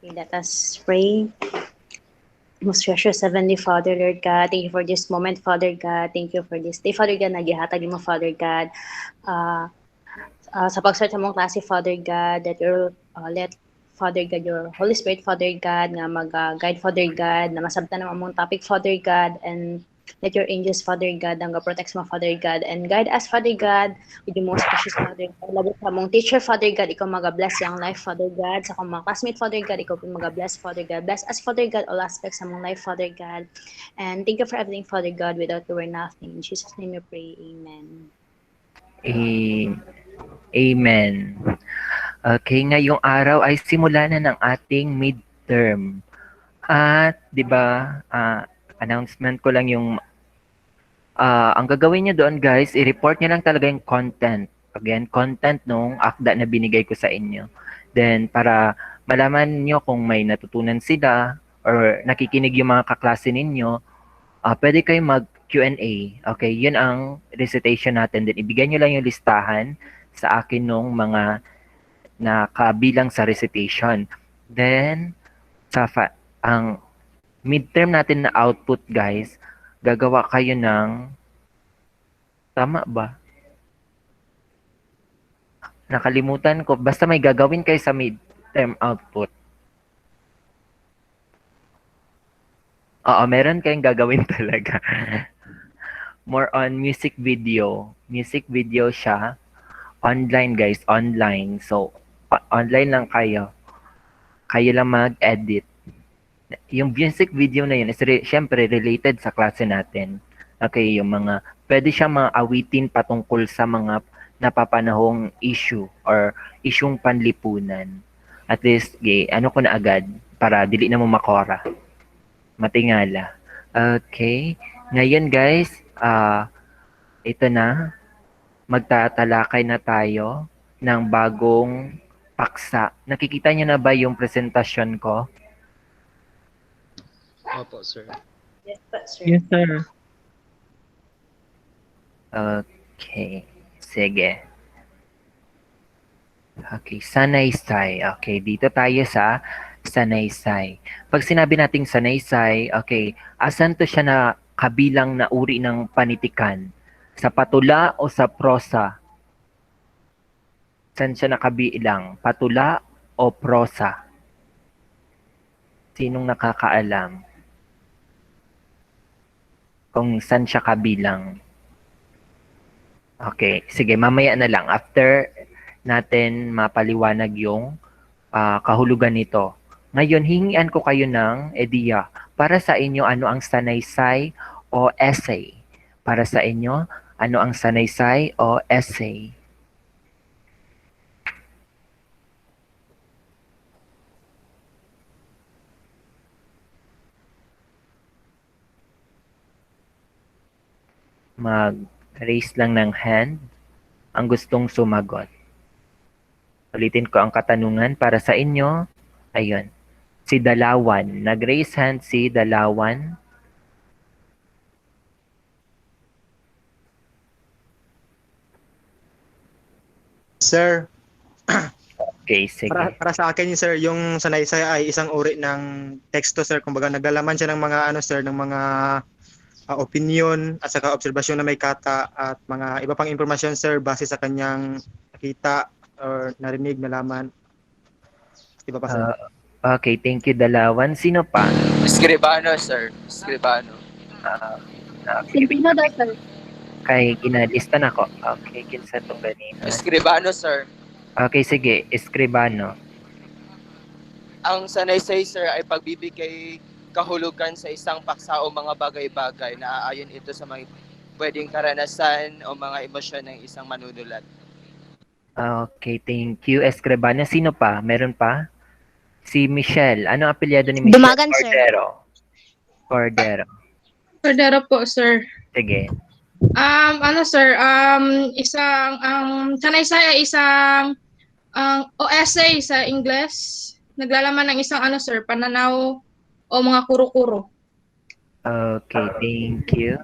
Okay, let us pray. Most gracious Heavenly Father, Lord God, thank you for this moment, Father God. Thank you for this day, Father God, nagihatag mo, Father God. Uh, sa pag-start sa mong klase, Father God, that you'll let Father God, your Holy Spirit, Father God, nga mag-guide, Father God, na masabtan naman mong topic, Father God, and let your angels, Father God, ang protect mo, Father God, and guide us, Father God, with the most precious, Father God. Labo sa mong teacher, Father God, ikaw mag-bless yung life, Father God. Sa kong mga classmate, Father God, ikaw mag-bless, Father God. Bless us, Father God, all aspects sa mong life, Father God. And thank you for everything, Father God. Without you, we're nothing. In Jesus' name we pray. Amen. Amen. Okay, ngayong araw ay simula na ng ating midterm. At 'di ba, announcement ko lang yung ang gagawin niyo doon guys, i-report niyo lang talaga yung content. Again, content nung akda na binigay ko sa inyo. Then para malaman niyo kung may natutunan sila or nakikinig yung mga kaklase ninyo, pwede kayong mag Q&A. Okay, yun ang recitation natin. Then ibigay niyo lang yung listahan sa akin nung mga nakabilang sa recitation. Then ang midterm natin na output guys, gagawa kayo ng tama ba? Nakalimutan ko. Basta may gagawin kayo sa midterm output. Oo, meron kayong gagawin talaga. More on music video. Music video siya. Online guys, online. So, online lang kayo. Kayo lang mag-edit. Yung music video na yun is syempre related sa klase natin. Okay, yung mga, pwede siya mga awitin patungkol sa mga napapanahong issue or isyung panlipunan. At least, ano ko na agad para dili na mo makora. Matingala. Okay. Ngayon guys, ito na. Magtatalakay na tayo ng bagong paksa. Nakikita niyo na ba yung presentasyon ko? Opo, sir. Yes, sir. Yes, sir. Okay. Sige. Okay, sanaysay. Okay, dito tayo sa sanaysay. Pag sinabi nating sanaysay, okay, asan to siya na kabilang na uri ng panitikan? Sa patula o sa prosa? Saan siya nakabilang? Patula o prosa? Sinong nakakaalam? Kung saan siya kabilang? Okay, sige, mamaya na lang. After natin mapaliwanag yung kahulugan nito. Ngayon, hingian ko kayo ng ideya. Para sa inyo, ano ang sanaysay o essay? Para sa inyo, ano ang sanaysay o essay? Mag-raise lang ng hand ang gustong sumagot. Ulitin ko ang katanungan para sa inyo. Ayun. Si Dalawan. Nag-raise hand si Dalawan. Sir, Okay, sige. para sa akin sir, yung sanaysay ay isang uri ng teksto sir. Kumbaga naglalaman siya ng mga sir, ng mga opinion at saka obserbasyon na may kata at mga iba pang impormasyon sir base sa kanyang nakita or narinig, nalaman. Di ba pa sir? Okay, thank you Dalawan. Sino pa? Escribano, sir. Escribano. Filipino daw, sir. Kay ginalista na ko. Okay, kinsa to ganito. Escribano, sir. Okay, sige. Escribano. Ang sanaysay, sir, ay pagbibigay kahulugan sa isang paksa o mga bagay-bagay na aayon ito sa mga pwedeng karanasan o mga emosyon ng isang manunulat. Okay, thank you. Escribano. Sino pa? Meron pa? Si Michelle. Ano ang apelyido ni Michelle? Dumagan, sir. Cordero. Cordero po, sir. Sige. Sir, sanaysay ay isang o essay sa Ingles. Naglalaman ng isang sir, pananaw o mga kuro-kuro. Okay, thank you.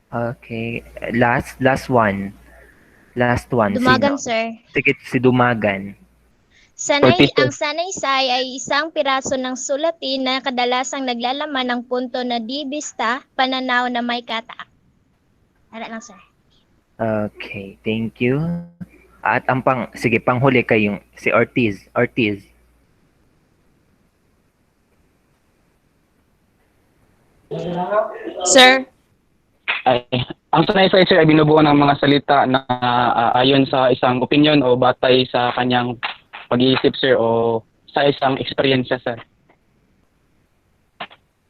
Okay, last one. Last one. Dumagan, Sino? sir. Sige, si Dumagan. Ang sanaysay ay isang piraso ng sulatin na kadalasang naglalaman ng punto na di bista, pananaw na may kataak. Wala lang, sir. Okay, thank you. At sige, panghuli kayong si Ortiz. Ortiz. Sir, Ang sanaysay sir ay binubuo ng mga salita na ayon sa isang opinion o batay sa kanyang pag-iisip sir o sa isang experience sir.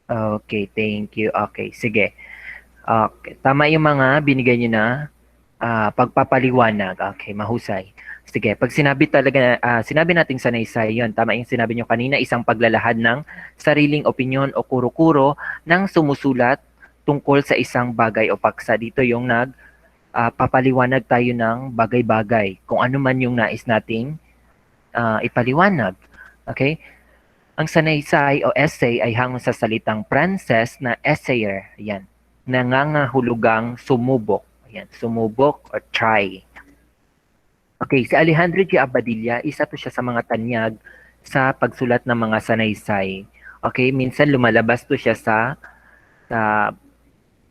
Okay, thank you. Okay, sige. Okay, tama yung mga binigay niyo na pagpapaliwanag. Okay, mahusay. Sige, pag sinabi nating sanaysay yon, tama yung sinabi niyo kanina, isang paglalahad ng sariling opinyon o kuro-kuro ng sumusulat tungkol sa isang bagay o paksa. Dito yung papaliwanag tayo ng bagay-bagay, kung ano man yung nais nating ipaliwanag. Okay? Ang sanaysay o essay ay hango sa salitang Pranses na essayer. Ayan. Nangangahulugang sumubok. Ayan. Sumubok or try. Okay. Si Alejandro G. Abadilla, isa to siya sa mga tanyag sa pagsulat ng mga sanaysay. Okay. Minsan lumalabas to siya sa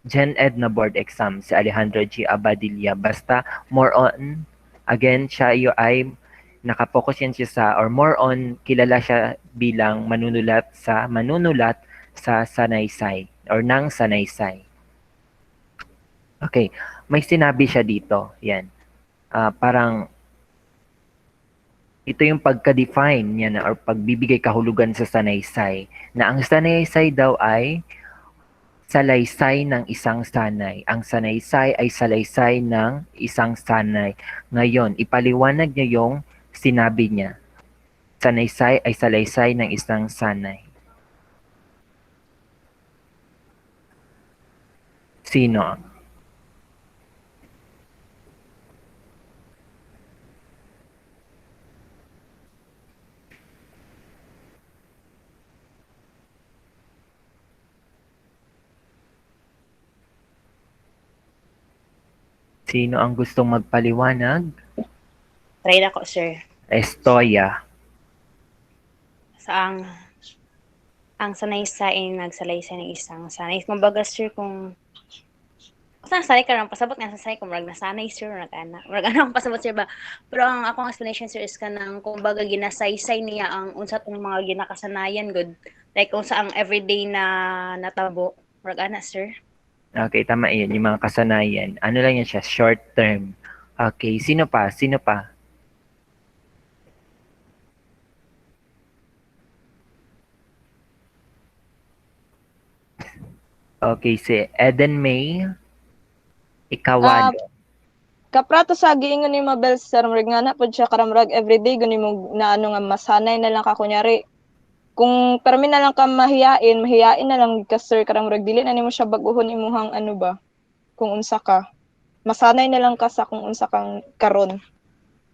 Gen Ed na board exam. Si Alejandro G. Abadilla. Basta more on, again, siya ay nakapokus yan siya sa, or more on, kilala siya bilang manunulat sa sanaysay, or ng sanaysay. Okay, may sinabi siya dito, yan. Parang, ito yung pagka-define yan, or pagbibigay kahulugan sa sanaysay, na ang sanaysay daw ay salaysay ng isang sanay. Ang sanaysay ay salaysay ng isang sanay. Ngayon, ipaliwanag niya yung sinabi niya. Sanaysay ay salaysay ng isang sanay. Sino? Sino ang gustong magpaliwanag? Try na ko, sir. Estoya. Sa ang sanaysay ay nagsalaysay ng isang sanay. Kumbaga, sir, kung nasanay ka lang, pasabot nga sanay kung marag nasanay, sir, marag-ana akong pasabot, sir, ba? Pero ang akong explanation, sir, is kanang kumbaga ginasaysay niya ang unsa tong mga ginakasanayan, good. Like, kung sa ang everyday na natabo, marag-ana, sir. Okay, tama yan. Yung mga kasanayan. Ano lang yan siya? Short term. Okay, sino pa? Sino pa? Okay, si Eden May Ikawalo. Kaprato sa giingon ni Mabel sir murag nga na pud siya karamrag everyday gani mo na ano nga masanay na lang ka kunyari kung permi na lang ka mahiyain na lang ka sir karamrag dili na nimo siya baguhon imuhang ano ba kung unsa ka masanay na lang ka sa kung unsa kang karon.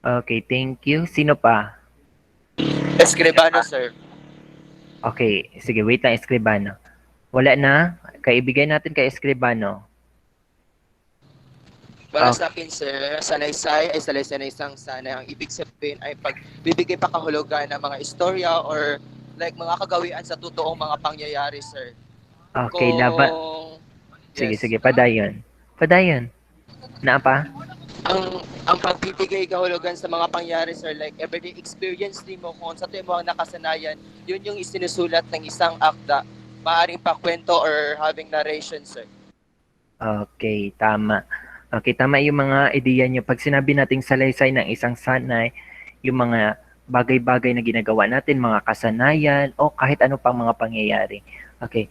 Okay, thank you. Sino pa? Escribano, sir. Okay, sige, wait lang, Escribano. Wala na? Kaibigay natin kay Escribano. Para sa akin, sir, sanaysay ay salaysay ng isang sanay. Ang ibig sabihin ay pagbibigay pa kahulugan ng mga istorya or like mga kagawian sa totoong mga pangyayari, sir. Okay, laban. Sige, sige, padayon. Padayon. Na pa? Ang pagbibigay kahulugan sa mga pangyayari, sir, like everyday experience din mo kung sa mo ang nakasanayan, yun yung isinusulat ng isang akda. Maaring pakwento or having narration, sir. Okay, tama. Okay, tama yung mga ideya nyo. Pag sinabi nating salaysay ng isang sanay, yung mga bagay-bagay na ginagawa natin, mga kasanayan, o kahit ano pang mga pangyayari. Okay,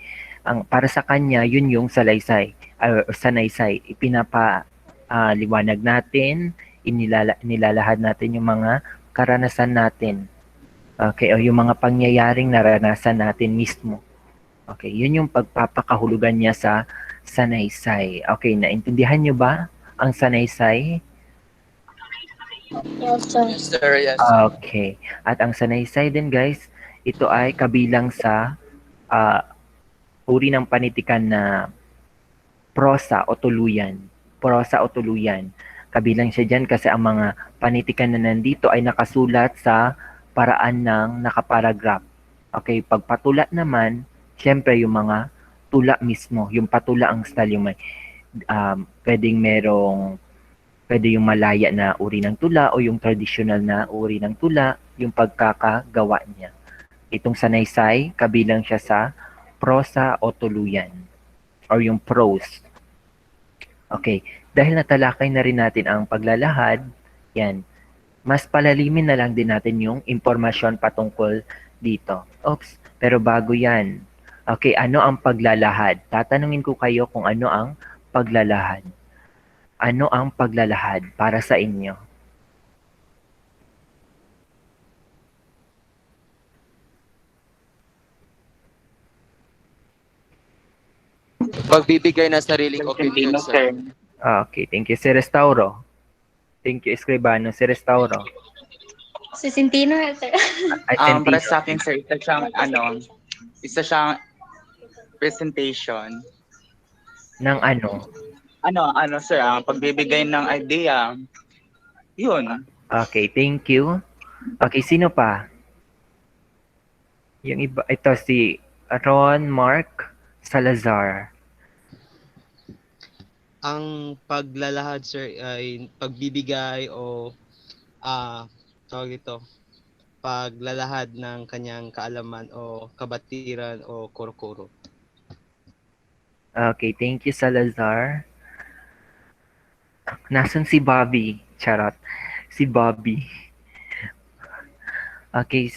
para sa kanya, yun yung salaysay, or sanaysay. Ipinapaliwanag natin, inilalahad natin yung mga karanasan natin. Okay, o yung mga pangyayaring naranasan natin mismo. Okay, yun yung pagpapakahulugan niya sa sanaysay. Okay, naintindihan nyo ba ang sanaysay? Yes, sir. Yes. Okay. At ang sanaysay din, guys, ito ay kabilang sa uri ng panitikan na prosa o tuluyan. Prosa o tuluyan. Kabilang siya dyan kasi ang mga panitikan na nandito ay nakasulat sa paraan ng nakaparagraph. Okay, pag patula naman, syempre yung mga tula mismo, yung patula ang style, yung may pwede yung malaya na uri ng tula o yung traditional na uri ng tula, yung pagkakagawa niya. Itong sanaysay, kabilang siya sa prosa o tuluyan or yung prose. Okay, dahil natalakay na rin natin ang paglalahad, yan, mas palalimin na lang din natin yung impormasyon patungkol dito. Oops, pero bago yan, okay, ano ang paglalahad? Tatanungin ko kayo kung ano ang paglalahad. Ano ang paglalahad para sa inyo? Pagbibigay ng sariling opinion, sir. Okay, thank you. Si Restauro. Thank you, Escribano. Si Restauro. Si Centino, sir. Ay, Para Centino. sa akin, sir, isa siyang presentation. Ng ano? Sir, pagbibigay ng idea. Yun. Okay, thank you. Okay, sino pa? Yung iba, ito si Ron Mark Salazar. Ang paglalahad, sir, ay pagbibigay o tawag ito, paglalahad ng kanyang kaalaman o kabatiran o kuro-kuro. Okay, thank you, Salazar. Nasaan si Bobby? Charot. Si Bobby. Okay,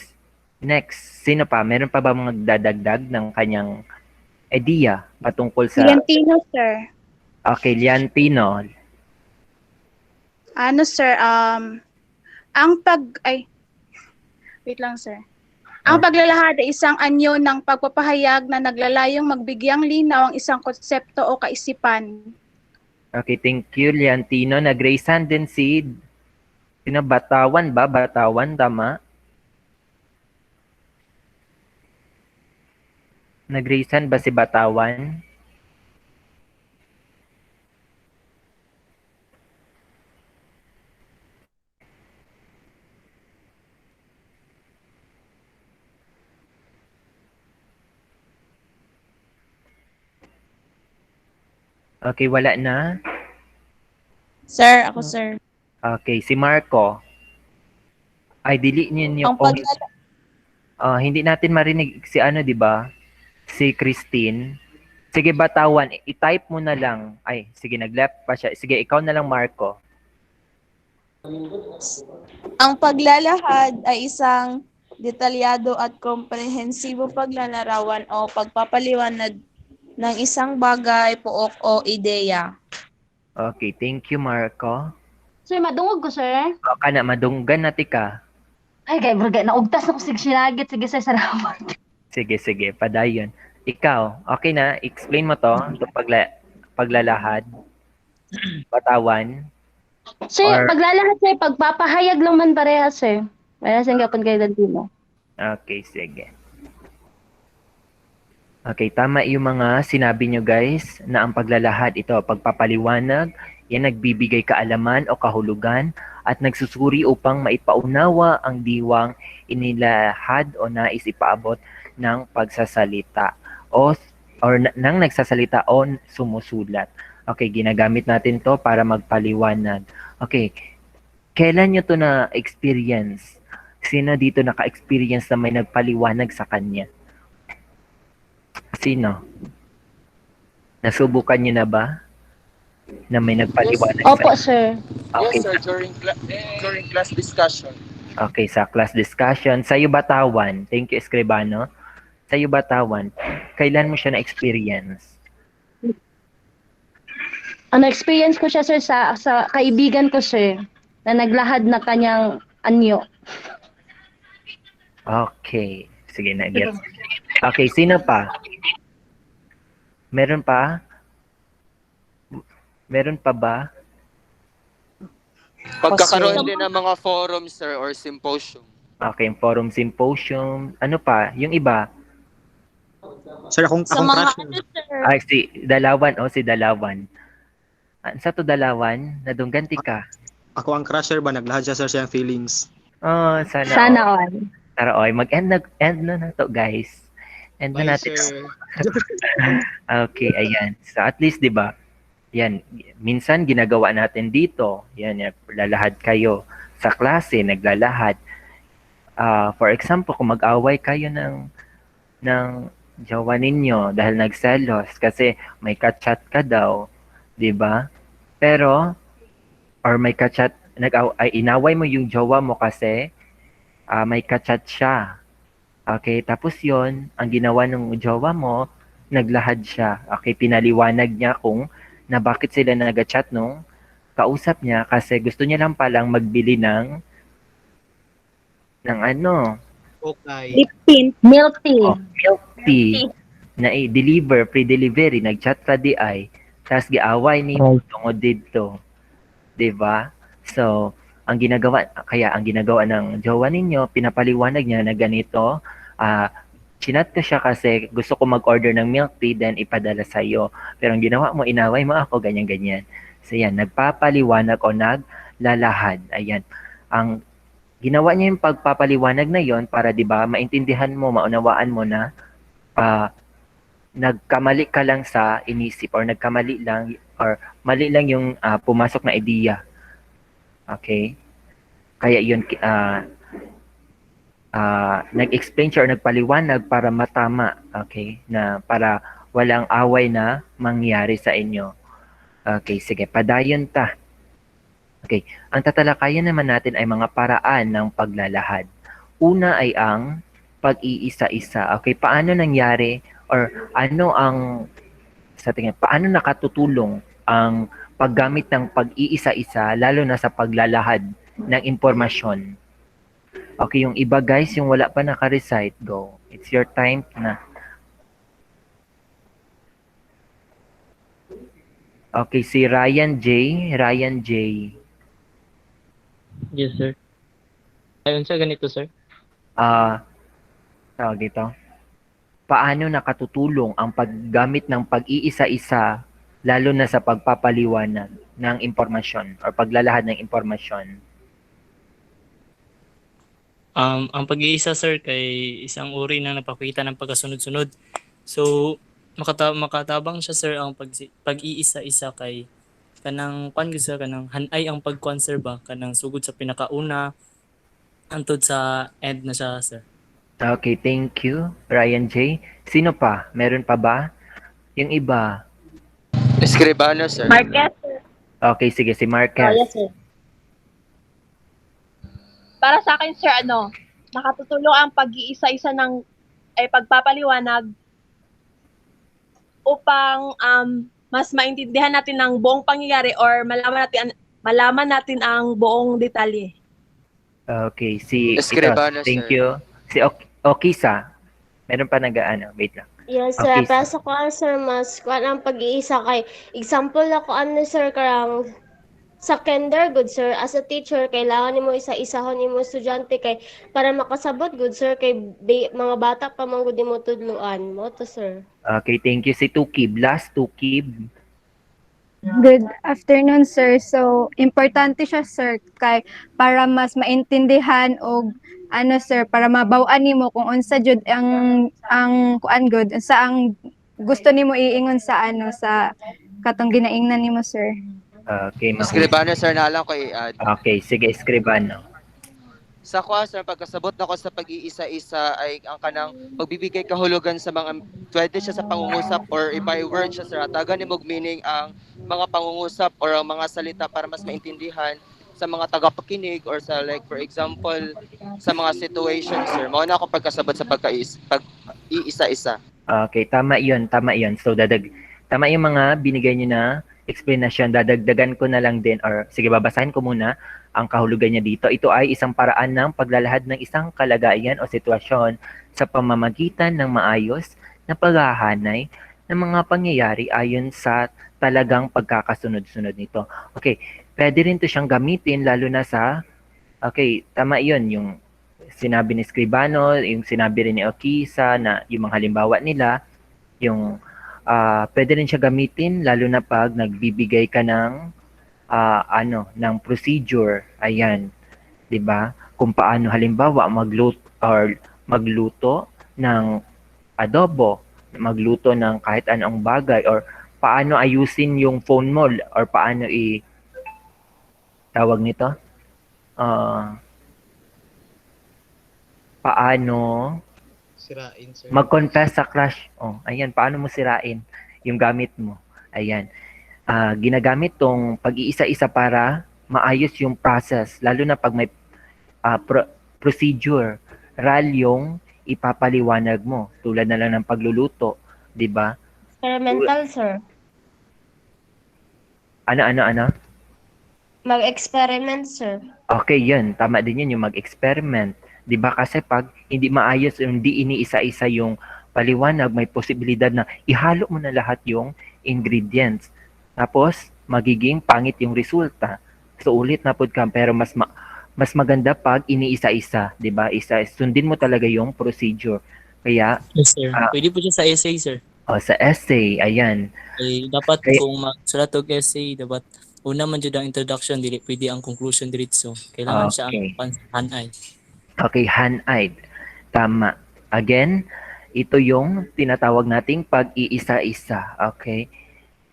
next. Sino pa? Meron pa ba mga dadagdag ng kanyang idea patungkol sa... Liantino, sir. Okay, Liantino. Ano, sir, wait lang, sir. Ang paglalahad ay isang anyo ng pagpapahayag na naglalayong magbigyang linaw ang isang konsepto o kaisipan. Okay, thank you, Liantino. Nag-raisan din si... Sino? Batawan ba? Batawan, tama? Nag-raisan ba si Batawan? Okay, wala na. Sir, ako, sir. Okay, si Marco. Ay, delete niyo Ang hindi natin marinig si ano, di ba? Si Christine. Sige, Batawan, i-type mo na lang. Ay, sige, nag-left pa siya. Sige, ikaw na lang, Marco. Ang paglalahad ay isang detalyado at komprehensibo paglalarawan o pagpapaliwanag ng isang bagay, pook o ideya. Okay, thank you, Marco. Sir, madungog ko, sir. O ka na, madunggan na tika. Ay, kay Bruga, naugtas na ko sig sinagit. Sige, sir, salamat. Sige, padayon. Ikaw, okay na, explain mo to, itong paglalahad, Batawan. Sir, paglalahad, sir, pagpapahayag lang man parehas, sir. Wala siyang gapon kayo dito. Okay, sige. Okay, tama yung mga sinabi nyo guys na ang paglalahad ito, pagpapaliwanag, yan nagbibigay kaalaman o kahulugan at nagsusuri upang maipaunawa ang diwang inilahad o nais ipaabot ng pagsasalita or ng nagsasalita o sumusulat. Okay, ginagamit natin to para magpaliwanag. Okay, kailan nyo to na experience? Sino dito naka-experience na may nagpaliwanag sa kanya? Sino? Nasubukan niyo na ba? Na may nagpaliwanag? Opo, sir. Okay. Yes, sir, during class discussion. Okay, sa class discussion. Sa'yo, Batawan. Thank you, Escribano. Sa'yo, Batawan. Kailan mo siya na-experience? Ang experience ko siya, sir, sa kaibigan ko, sir, na naglahad na kanyang anyo. Okay. Sige, na-get. Okay, sino pa? Meron pa? Meron pa ba? Pagkakaroon din ng mga forum, sir, or symposium. Okay, forum symposium. Ano pa? Yung iba? Sir, akong crush. Ay, si Dalawan. Si Dalawan. Sa to Dalawan, nadungganti ka. Ako ang crusher ba? Naglahad siya, sir, siyang feelings. Oh, sana Sana all. all. Tara, oy, end na to, guys. End na Bye, natin. sir. Okay, ayan. So at least, 'di ba? Yan, minsan ginagawa natin dito. Yan, lalahad kayo sa klase, naglalahad. For example, kung mag-away kayo ng jowa ninyo dahil nagselos kasi may ka-chat ka daw, 'di ba? Pero or may ka-chat inaway mo yung jowa mo kasi may ka-chat siya. Okay, tapos 'yon, ang ginawa ng jowa mo, naglahad siya. Okay, pinaliwanag niya kung na bakit sila nag-chat nung kausap niya kasi gusto niya lang palang magbili ng ano, Okay. Lip tint. Milk tea. milk tea na i-deliver, pre-delivery, nag-chat ka di ay, tapos giaway ni tungod dito. 'Di ba? So, ang ginagawa ng jowa ninyo, pinapaliwanag niya na ganito, chinat ko siya kasi gusto ko mag-order ng milk tea then ipadala sa iyo. Pero ang ginawa mo, inaway mo ako, ganyan-ganyan. So yan, nagpapaliwanag o naglalahad. Ayan. Ang ginawa niya yung pagpapaliwanag na yon para 'di ba, maintindihan mo, maunawaan mo na nagkamali ka lang sa inisip or nagkamali lang or mali lang yung pumasok na ideya. Okay? Kaya yun nag-explain siya or nagpaliwanag para matama, okay, na para walang away na mangyari sa inyo. Okay, sige, padayon ta. Okay, ang tatalakayan naman natin ay mga paraan ng paglalahad. Una ay ang pag-iisa-isa. Okay, paano nangyari or ano ang sa tingin, paano nakatutulong ang paggamit ng pag-iisa-isa lalo na sa paglalahad ng impormasyon? Okay, yung iba guys, yung wala pa naka-recite, go. It's your time na. Okay, si Ryan J. Yes, sir. Ayun sa ganito, sir. Tawag dito. Paano nakatutulong ang paggamit ng pag-iisa-isa lalo na sa pagpapaliwanag ng impormasyon or paglalahad ng impormasyon? Ang pag-iisa, sir, kay isang uri na napakita ng pagkasunod-sunod. So, makatabang siya, sir, ang pag-iisa-isa kay kanang sir, kanang hanay ang pagkonserba kanang sugod sa pinakauna antod sa end na siya, sir. Okay, thank you, Ryan J. Sino pa? Meron pa ba? Yung iba? Escribano, sir. Marquez. Okay, sige, si Marquez. yes, sir. Para sa akin, sir, nakatutulong ang pag-iisa-isa ay pagpapaliwanag upang mas maintindihan natin ang buong pangyayari or malaman natin ang buong detalye. Okay, si Escribano, thank sir. you. Si Okisa. Meron pa nag-video. Yes, sir. Okay. Para sa kuan, sir, mas kuan ang pag-iisa kay example ako sir, karang sa kinder, good sir, as a teacher, kailangan nimo isa-isahon nimo estudyante kay para makasabot, good sir, kay mga bata pa man gud nimo tudluan mo to, sir. Okay, thank you. Si Tukib. Last Tukib. Good afternoon, sir. So, importante siya, sir, kay para mas maintindihan og sir, para mabaw-an nimo kung unsa jud ang kuan good, unsa ang gusto nimo iingon sa sa katong ginaingnan nimo, sir. Okay, Escribano, sir, na lang ko i-add. Okay, sige, Escribano. Sa kuha, sir, pagkasabot na ko sa pag-iisa-isa ay ang kanang pagbibigay kahulugan sa mga pwede siya sa pangungusap or by word siya, sir. Tagan ni mog meaning ang mga pangungusap or ang mga salita para mas maintindihan sa mga tagapakinig or sa like for example sa mga situation, sir. Mao na ako pagkasabot sa pag-iisa-isa. Okay, tama 'yun. So tama yung mga binigay niyo na explanation. Dadagdagan ko na lang din or sige, babasahin ko muna ang kahulugan niya dito. Ito ay isang paraan ng paglalahad ng isang kalagayan o sitwasyon sa pamamagitan ng maayos na paghahanay ng mga pangyayari ayon sa talagang pagkakasunod-sunod nito. Okay, pwede rin to siyang gamitin lalo na sa, okay, tama yun, yung sinabi ni Escribano, yung sinabi rin ni Okisa na yung mga halimbawa nila, yung pwede rin siya gamitin lalo na pag nagbibigay ka ng ng procedure, ayan, 'di ba? kung paano halimbawa magluto ng adobo, magluto ng kahit anong bagay, or paano ayusin yung phone mo, or paano tawag nito, paano Sirain, sir. mag-confess sa crush. Oh, ayan, paano mo sirain yung gamit mo. Ayan. Ginagamit tong pag-iisa-isa para maayos yung process, lalo na pag may procedure, yung ipapaliwanag mo, tulad na lang ng pagluluto, di ba? Experimental, sir. Ano? Mag-experiment, sir. Okay, yun. Tama din yun, yung mag-experiment. Di ba? Kasi pag hindi maayos, hindi iniisa-isa yung paliwanag, may posibilidad na ihalo mo na lahat yung ingredients. Tapos, magiging pangit yung resulta. So, ulit na po ka, pero mas maganda pag iniisa-isa, di ba? Sundin mo talaga yung procedure. Kaya, Yes, sir. Pwede po siya sa essay, sir. Sa essay, ayan. Dapat kung magsulat og essay, dapat una man jud ang introduction, dili pwede ang conclusion diretso. Kailangan siya ang panhanay. Okay, hand-eyed. Tama. Again, ito yung tinatawag nating pag-iisa-isa. Okay?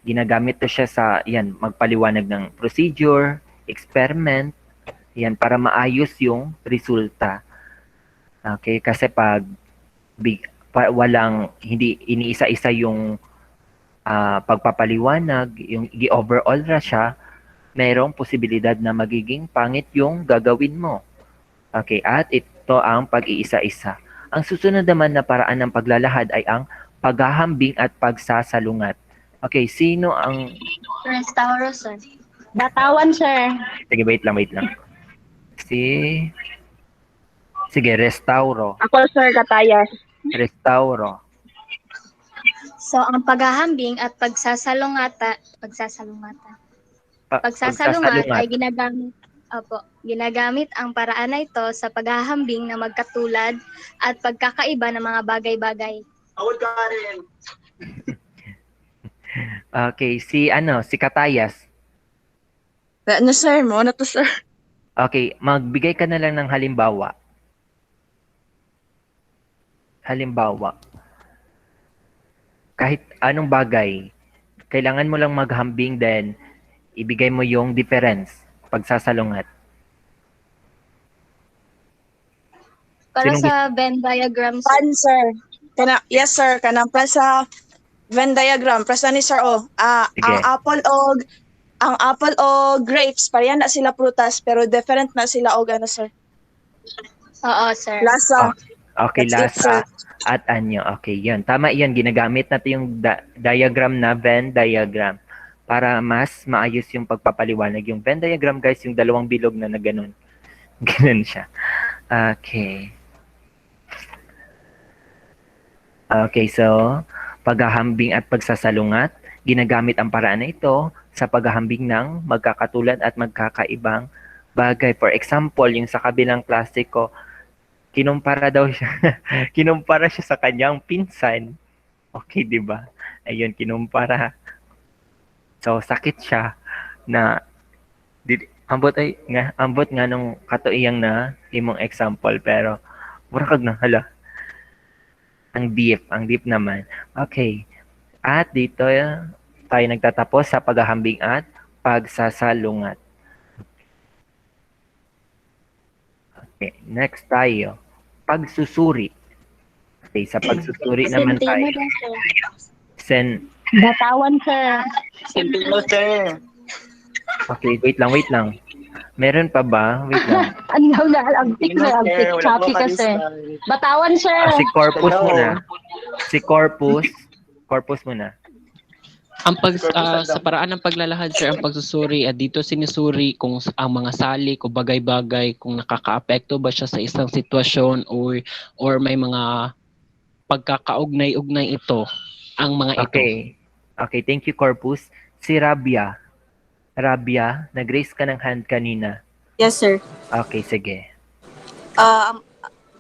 Ginagamit to siya sa, magpaliwanag ng procedure, experiment, para maayos yung resulta. Okay? Kasi pag walang, hindi iniisa-isa yung pagpapaliwanag, yung i-overall na siya, mayroong posibilidad na magiging pangit yung gagawin mo. Okay, at ito ang pag-iisa-isa. Ang susunod naman na paraan ng paglalahad ay ang paghahambing at pagsasalungat. Okay, sino ang... Restauro, sir. Batawan, sir. Sige, wait lang. Sige, restauro. Ako, sir, Katayas. Restauro. So, ang paghahambing at pagsasalungat ay ginagamit ang paraan na ito sa paghahambing na magkatulad at pagkakaiba ng mga bagay-bagay. Okay, si Katayas. Ano, sir? Muna to, sir. Okay, magbigay ka na lang ng halimbawa. Kahit anong bagay, kailangan mo lang maghambing, then ibigay mo yung difference, pagsasalungat. Para sa Venn diagram, sir. Pan, sir. Yes, sir. Kanang sa Venn diagram. Prasa ni sir, ang apple o grapes, pareha na sila prutas, pero different na sila o sir. Oo, sir. Lasa. Okay, That's lasa at anyo. Okay, yun. Tama yun. Ginagamit natin yung diagram na Venn diagram para mas maayos yung pagpapaliwanag. Yung Venn diagram, guys, yung dalawang bilog na ganun. Ganun siya. Okay. Okay, so paghahambing at pagsasalungat, ginagamit ang paraan na ito sa paghahambing ng magkakatulad at magkakaibang bagay. For example, yung sa kabilang klase ko, kinumpara siya sa kanyang pinsan. Okay, di ba? Ayun, kinumpara. So, sakit siya na ambot nga nung katuiyang na imong example, pero murakag na hala. Ang deep naman. Okay. At dito tayo nagtatapos sa paghahambing at pagsasalungat. Okay, next tayo. Pagsusuri. Okay, sa pagsusuri naman tayo. Batawan, sir. Sentino, sir. Okay, wait lang. Meron pa ba? Wait lang. Ano na, antik. Choppy kasi. Batawan, sir. Si Corpus muna. Corpus muna. Sa paraan ng paglalahad, sir, ang pagsusuri at dito sinusuri kung ang mga salik o bagay-bagay kung nakakaapekto ba siya sa isang sitwasyon or may mga pagkakaugnay-ugnay ito ang mga ito. Okay, thank you, Corpus. Si Rabia, nag-raise ka ng hand kanina. Yes, sir. Okay, sige.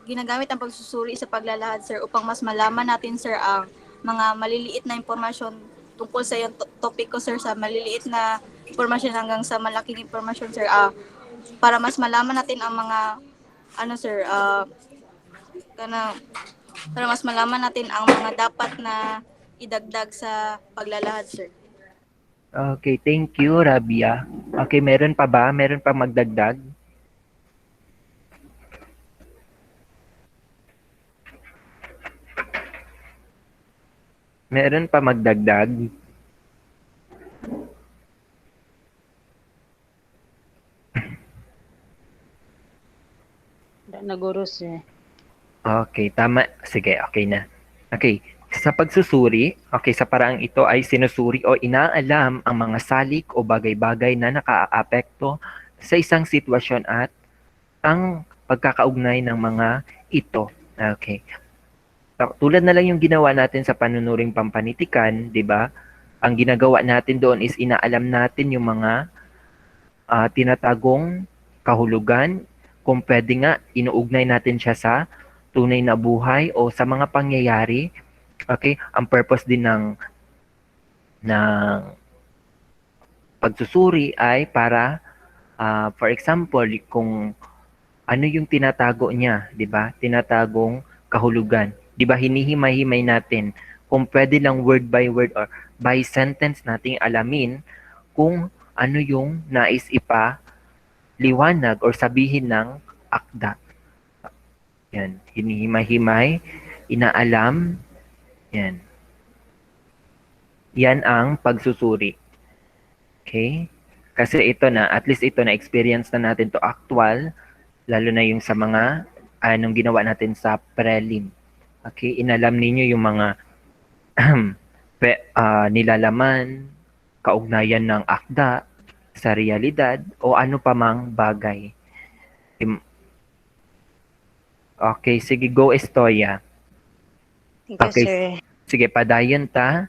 Ginagamit ang pagsusuri sa paglalahad, sir, upang mas malaman natin, sir, ang mga maliliit na impormasyon tungkol sa yung topic ko, sir, sa maliliit na impormasyon hanggang sa malaking impormasyon, sir, para mas malaman natin ang mga ano sir, para mas malaman natin ang mga dapat na idagdag sa paglalahad sir. Okay, thank you, Rabia. Okay, meron pa ba? Meron pa magdagdag? Meron pa magdagdag? Nagurus eh. Okay, tama. Sige, okay na. Okay, sa pagsusuri, okay, sa paraang ito ay sinusuri o inaalam ang mga salik o bagay-bagay na nakaaapekto sa isang sitwasyon at ang pagkakaugnay ng mga ito. Okay. Tulad na lang yung ginawa natin sa panunuring pampanitikan, di ba? Ang ginagawa natin doon is inaalam natin yung mga tinatagong kahulugan, kung pwede nga, inuugnay natin siya sa tunay na buhay o sa mga pangyayari. Okay? Ang purpose din ng pagsusuri ay para, for example, kung ano yung tinatago niya, di ba? Tinatagong kahulugan. Di ba, hinihimay-himay natin. Kung pwede lang word by word or by sentence nating alamin kung ano yung nais liwanag or sabihin ng akda. Yan, hinihimay-himay, inaalam. Yan. Yan ang pagsusuri. Okay? Kasi ito na, at least ito na experience na natin to actual, lalo na yung sa mga anong ginawa natin sa prelim. Okay, inalam ninyo yung mga nilalaman, kaugnayan ng akda sa realidad o ano pa mang bagay. Okay, sige, go Estoya. Thank you, Okay, sir. sige, padayon ta.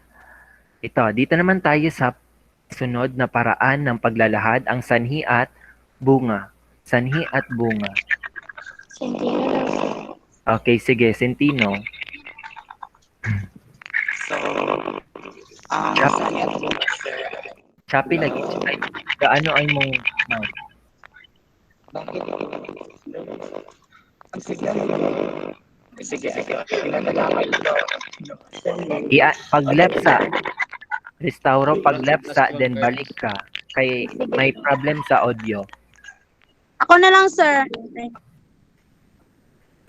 Ito, dito naman tayo sa sunod na paraan ng paglalahad, ang sanhi at bunga. Sanhi at bunga. Okay, sige, Centino. So, Chapi lagi. Ay, gaano ay mong pag left sa restauro, pag left sa, then balik ka. Kay may problem sa audio. Ako na lang, sir.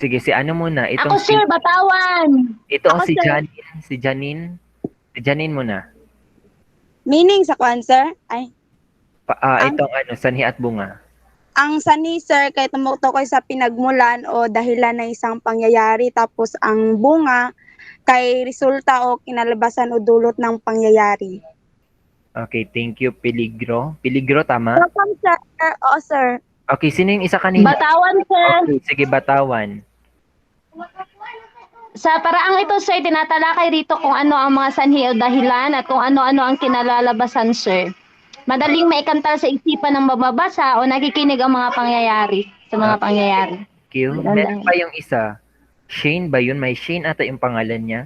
Sige, si ano muna? Itong Ako sir, batawan. Ito Ako, si sir. Janine. Si Janine muna. Meaning sa kwan, sir? Ay, Itong ano, sanhi at bunga. ang sani, sir, kay tumutukoy sa pinagmulan o dahilan ng isang pangyayari. Tapos ang bunga, kay resulta o kinalabasan o dulot ng pangyayari. Okay, thank you, Peligro. Peligro, tama? Welcome, sir. Oo, sir. Okay, sino yung isa kanina? Batawan sir. Okay, sige, batawan. Sa paraang ito sir, tinatalakay rito kung ano ang mga sanhi o dahilan at kung ano-ano ang kinalalabasan sir. Madaling maikantal sa isipan ng mababasa o nakikinig ang mga pangyayari sa mga pangyayari. Thank you. Meron pa yung isa. Shane ba yun? May Shane ata yung pangalan niya.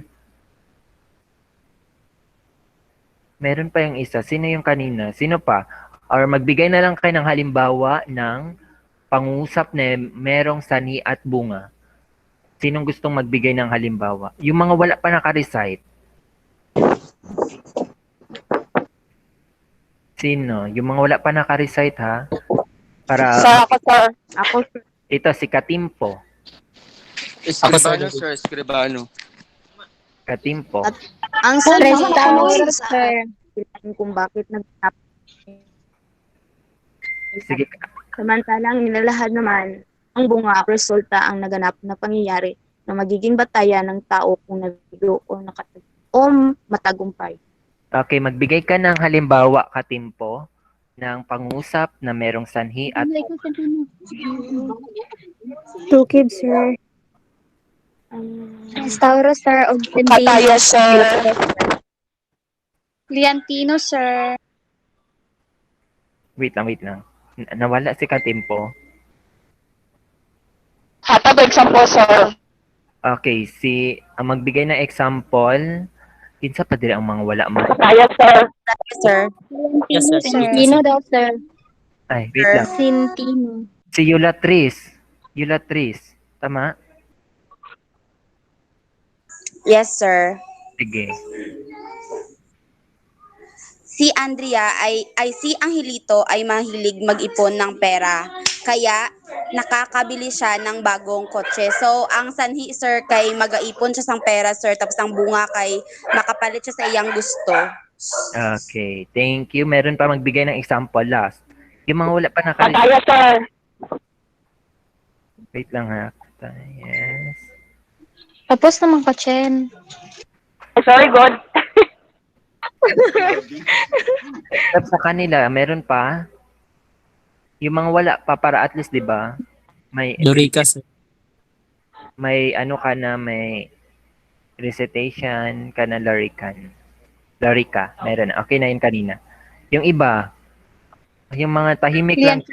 Meron pa yung isa. Sino yung kanina? Sino pa? Or magbigay na lang kayo ng halimbawa ng pangusap na merong sanhi at bunga. Sinong gustong magbigay ng halimbawa? Yung mga wala pa naka-recite. Sino? Yung mga wala pa naka-recite ha? Para Ako, sir. Ako, sir. ito si Katimpo. Escribano, sir. Escribano. Katimpo. Ang sani, sir. Kung bakit nagtap. Sige. Samantalang nilalahad naman, ang bunga resulta ang naganap na pangyayari na magiging batayan ng tao kung nabigo o matagumpay. Okay, magbigay ka ng halimbawa, Katimpo, ng pangusap na merong sanhi at Two kids, sir. Restauro, sir. Og Kataya, sir. Liantino, sir. Wait lang. Nawala si Katimpo. Hatag example, sir. Okay, ang magbigay ng example, kinsa pa diri ang mga wala man. Kataya, sir. Sir. Yes, sir. Sintino daw, sir. Ay, wait lang. Sintino. Si Yulatrice. Yulatrice. Tama? Yes, sir. Sige. Si Andrea ay si Angelito ay mahilig mag-ipon ng pera. Kaya nakakabili siya ng bagong kotse. So, ang sanhi, sir, kay mag-aipon siya ng pera, sir. Tapos ang bunga kay makapalit siya sa iyang gusto. Okay. Thank you. Meron pa magbigay ng example last. Yung mga wala pa Pataya, sir. Wait lang ha. Yes. Tapos naman ka, Chen. Sorry, God. Except sa kanila, meron pa. Yung mga wala pa para at least, di ba? Lorica, sir. May ano ka na, may recitation ka na Lorican. Lorica, meron. Okay na yun kanina. Yung iba, yung mga tahimik lang.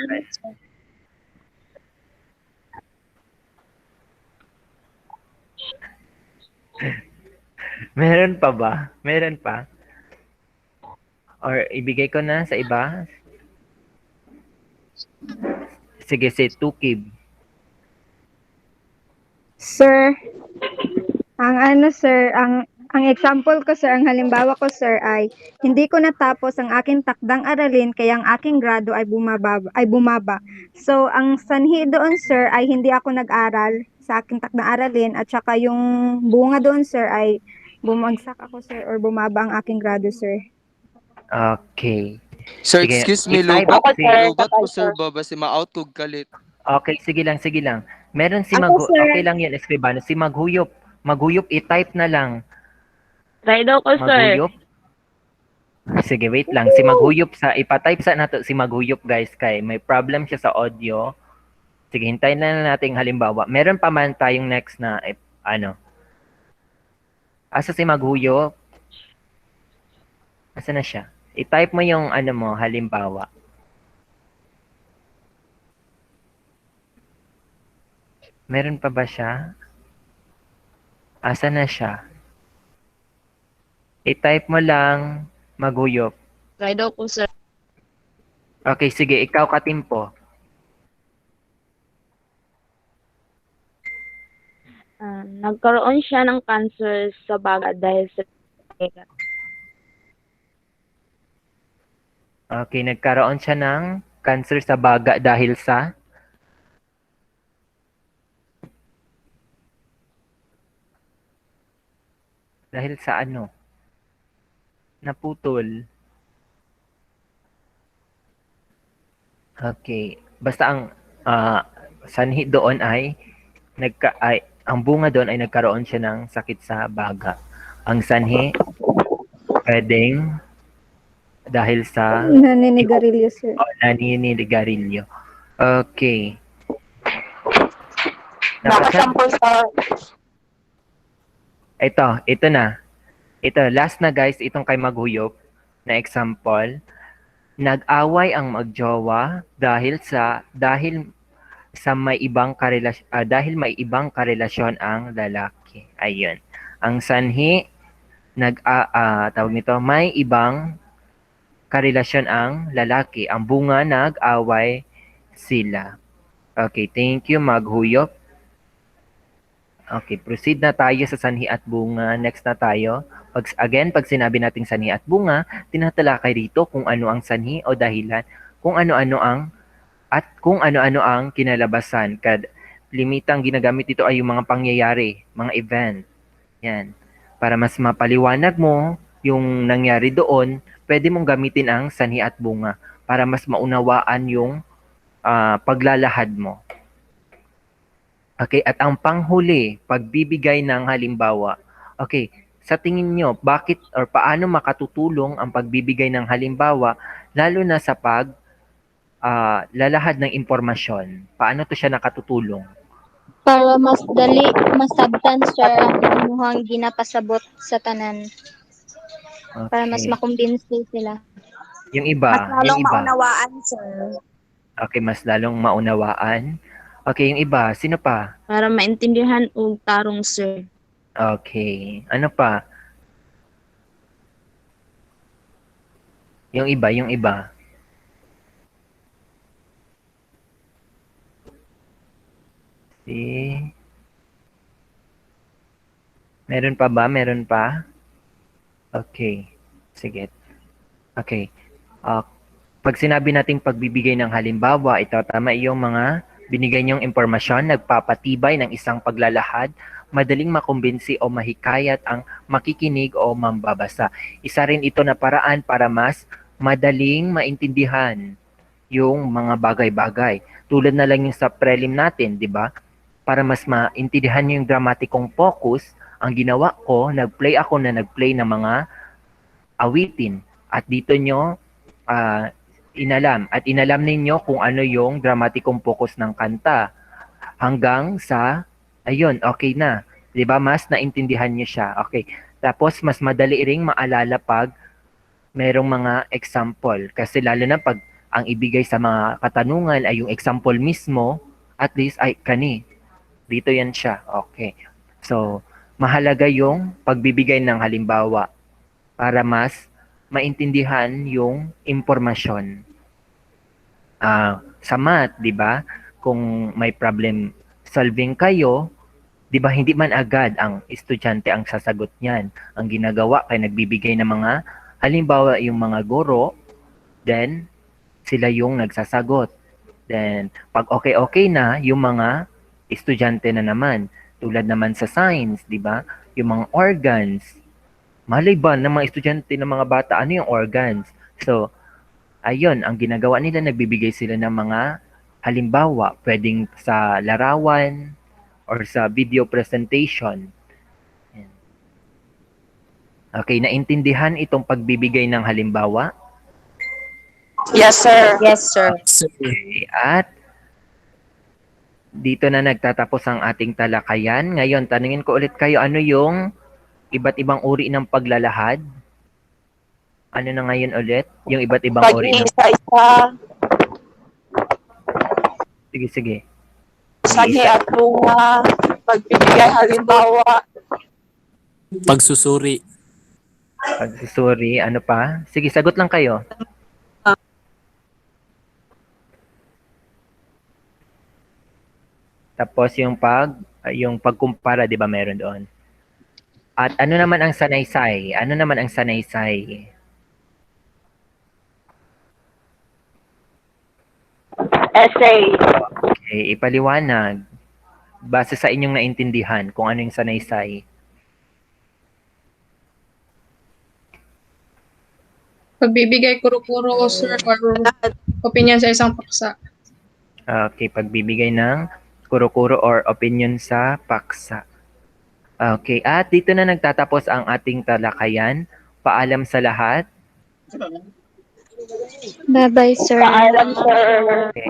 Meron pa ba? Meron pa? Or ibigay ko na sa iba? Sige, si Tukib. Sir, ang example ko sir, ang halimbawa ko sir ay hindi ko natapos ang aking takdang aralin kaya ang aking grado ay bumaba. So ang sanhi doon sir ay hindi ako nag-aral sa aking takdang aralin at saka yung bunga doon sir ay bumagsak ako sir or bumaba ang aking grado sir. Okay. Sir, Sige, excuse me, i-type lubat, si- lubat po sir ba si ma-out kog kalit. Okay, sige lang, sige lang. Meron si Ako, sir. okay lang yan, Escribano. Si Maghuyop. Maghuyop, i-type na lang. Try daw ko, sir. Maghuyop. Sige, wait lang. Si Maghuyop ipa-type sa nato si Maghuyop guys kay may problem siya sa audio. Sige, hintayin na natin halimbawa. Meron pa man tayong next na ano. Asa si Maghuyop? Asa na siya? I-type mo yung ano mo, halimbawa. Meron pa ba siya? Asa na siya? I-type mo lang Maghuyop. Try daw ko, sir. Okay, sige. Ikaw, Katimpo. Nagkaroon siya ng cancer sa baga dahil sa Okay, nagkaroon siya ng cancer sa baga dahil sa ano? Naputol. Okay. Basta ang sanhi doon ay ang bunga doon ay nagkaroon siya ng sakit sa baga. Ang sanhi pwedeng dahil sa Naninigarilyo sir. naninigarilyo. Okay. Nakasample sa Ito na. Ito, last na guys, itong kay Maghuyop na example. Nag-away ang magjowa dahil may ibang karelasyon ang lalaki. Ayun. Ang sanhi tawag nito, may ibang karelasyon ang lalaki. Ang bunga nag-away sila. Okay, thank you Maghuyop. Okay, proceed na tayo sa sanhi at bunga. Next na tayo. Pag sinabi nating sanhi at bunga, tinatalakay rito kung ano ang sanhi o dahilan, kung ano-ano ang kinalabasan. Limitang ginagamit dito ay yung mga pangyayari, mga event. Yan. Para mas mapaliwanag mo yung nangyari doon, pwede mong gamitin ang sanhi at bunga para mas maunawaan yung paglalahad mo. Okay, at ang panghuli, pagbibigay ng halimbawa. Okay, sa tingin nyo, bakit or paano makatutulong ang pagbibigay ng halimbawa lalo na sa lalahad ng impormasyon? Paano to siya nakatutulong? Para mas dali masabtan sir ang inyong ginapasabot sa tanan. Okay. Para mas makumbinsi sila. Yung iba, Mas lalong yung iba. maunawaan, sir. Okay, mas lalong maunawaan. Okay, yung iba, sino pa? para maintindihan og tarong, sir. Okay, ano pa? Yung iba. Okay. Meron pa ba? Meron pa? Okay. Sige. Okay. Pag sinabi nating pagbibigay ng halimbawa, ito tama yung mga binigay niyong impormasyon, nagpapatibay ng isang paglalahad, madaling makumbinsi o mahikayat ang makikinig o mambabasa. Isa rin ito na paraan para mas madaling maintindihan yung mga bagay-bagay. Tulad na lang yung sa prelim natin, di ba? Para mas maintindihan yung dramatikong focus, ang ginawa ko, nag-play ng mga awitin. At dito nyo inalam. At inalam ninyo kung ano yung dramatikong focus ng kanta. Hanggang sa, ayun, okay na. Diba? Mas naintindihan nyo siya. Okay. Tapos, mas madali ring maalala pag merong mga example. Kasi lalo na pag ang ibigay sa mga katanungan ay yung example mismo, at least, ay, kani. Dito yan siya. Okay. So, mahalaga yung pagbibigay ng halimbawa para mas maintindihan yung impormasyon. Sa math, di ba? Kung may problem solving kayo, di ba hindi man agad ang estudyante ang sasagot niyan. Ang ginagawa kay nagbibigay ng mga halimbawa yung mga guro, then sila yung nagsasagot. Then pag okay na yung mga estudyante na naman, tulad naman sa science, di ba? Yung mga organs, malay ba ng mga estudyante ng mga bata, ano yung organs? So, ayun, ang ginagawa nila, nagbibigay sila ng mga halimbawa, pwedeng sa larawan or sa video presentation. Okay, naintindihan itong pagbibigay ng halimbawa? Yes, sir. Yes, sir. Okay, at dito na nagtatapos ang ating talakayan. Ngayon, tanungin ko ulit kayo, ano yung iba't ibang uri ng paglalahad? Ano na ngayon ulit? Yung iba't ibang uri ng... Pag-iisa-isa, Sige. sanhi at bunga, pagbibigay halimbawa, Pagsusuri. Pagsusuri, ano pa? Sige, sagot lang kayo. Tapos yung pagkumpara, di ba meron doon? At ano naman ang sanaysay? Ano naman ang sanaysay? essay, Okay, ipaliwanag. Base sa inyong naintindihan kung ano yung sanaysay. Pagbibigay kuro-kuro o sir or opinion sa isang paksa. Okay, pagbibigay ng kuro-kuro or opinion sa paksa. Okay, at dito na nagtatapos ang ating talakayan. Paalam sa lahat. Bye-bye, sir. paalam, sir. Okay.